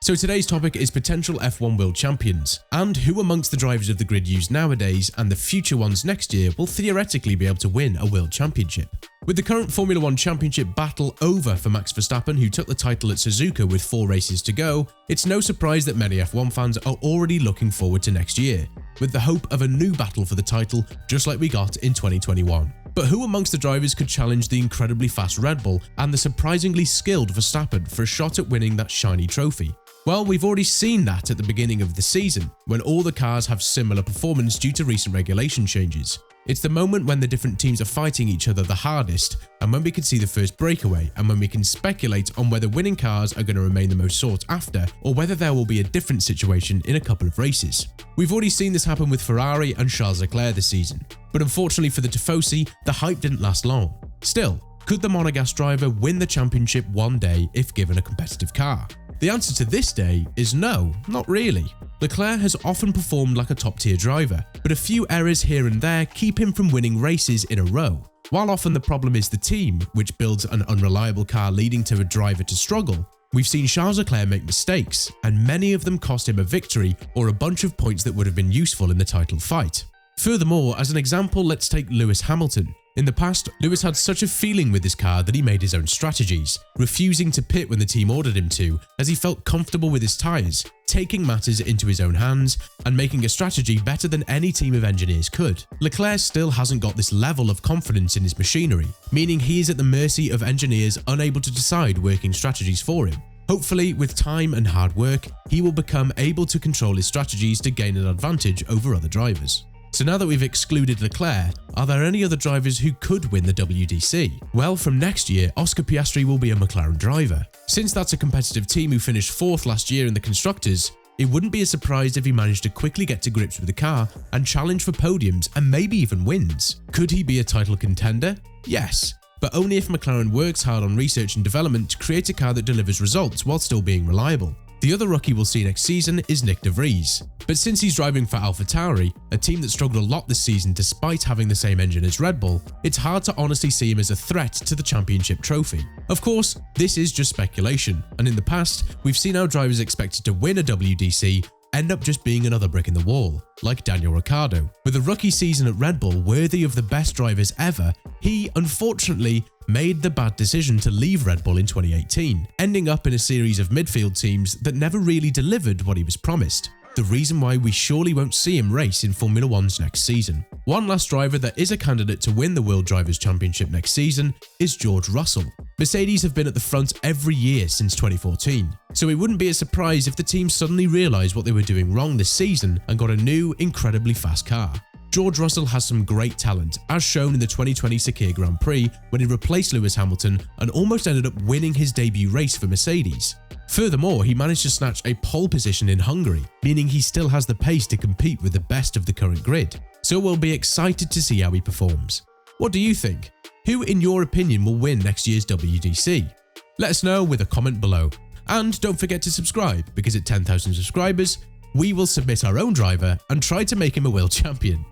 So today's topic is potential F1 world champions, and who amongst the drivers of the grid used nowadays and the future ones next year will theoretically be able to win a world championship. With the current Formula 1 championship battle over for Max Verstappen, who took the title at Suzuka with 4 races to go, it's no surprise that many F1 fans are already looking forward to next year, with the hope of a new battle for the title just like we got in 2021. But who amongst the drivers could challenge the incredibly fast Red Bull and the surprisingly skilled Verstappen for a shot at winning that shiny trophy? Well, we've already seen that at the beginning of the season, when all the cars have similar performance due to recent regulation changes. It's the moment when the different teams are fighting each other the hardest, and when we can see the first breakaway, and when we can speculate on whether winning cars are going to remain the most sought after, or whether there will be a different situation in a couple of races. We've already seen this happen with Ferrari and Charles Leclerc this season, but unfortunately for the Tifosi, the hype didn't last long. Still, could the Monegasque driver win the championship one day if given a competitive car? The answer to this day is no, not really. Leclerc has often performed like a top-tier driver, but a few errors here and there keep him from winning races in a row. While often the problem is the team, which builds an unreliable car leading to a driver to struggle, we've seen Charles Leclerc make mistakes, and many of them cost him a victory or a bunch of points that would have been useful in the title fight. Furthermore, as an example, let's take Lewis Hamilton. In the past, Lewis had such a feeling with his car that he made his own strategies, refusing to pit when the team ordered him to, as he felt comfortable with his tyres, taking matters into his own hands, and making a strategy better than any team of engineers could. Leclerc still hasn't got this level of confidence in his machinery, meaning he is at the mercy of engineers unable to decide working strategies for him. Hopefully, with time and hard work, he will become able to control his strategies to gain an advantage over other drivers. So now that we've excluded Leclerc, are there any other drivers who could win the WDC? Well, from next year, Oscar Piastri will be a McLaren driver. Since that's a competitive team who finished 4th last year in the Constructors, it wouldn't be a surprise if he managed to quickly get to grips with the car and challenge for podiums and maybe even wins. Could he be a title contender? Yes, but only if McLaren works hard on research and development to create a car that delivers results while still being reliable. The other rookie we'll see next season is Nick de Vries, but since he's driving for AlphaTauri, a team that struggled a lot this season despite having the same engine as Red Bull, it's hard to honestly see him as a threat to the championship trophy. Of course, this is just speculation, and in the past, we've seen how drivers expected to win a WDC end up just being another brick in the wall, like Daniel Ricciardo. With a rookie season at Red Bull worthy of the best drivers ever, he, unfortunately, made the bad decision to leave Red Bull in 2018, ending up in a series of midfield teams that never really delivered what he was promised. The reason why we surely won't see him race in Formula 1's next season. One last driver that is a candidate to win the World Drivers' Championship next season is George Russell. Mercedes have been at the front every year since 2014, so it wouldn't be a surprise if the team suddenly realised what they were doing wrong this season and got a new, incredibly fast car. George Russell has some great talent, as shown in the 2020 Sakhir Grand Prix when he replaced Lewis Hamilton and almost ended up winning his debut race for Mercedes. Furthermore, he managed to snatch a pole position in Hungary, meaning he still has the pace to compete with the best of the current grid. So we'll be excited to see how he performs. What do you think? Who, in your opinion, will win next year's WDC? Let us know with a comment below. And don't forget to subscribe, because at 10,000 subscribers, we will submit our own driver and try to make him a world champion.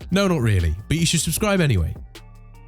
No, not really, but you should subscribe anyway.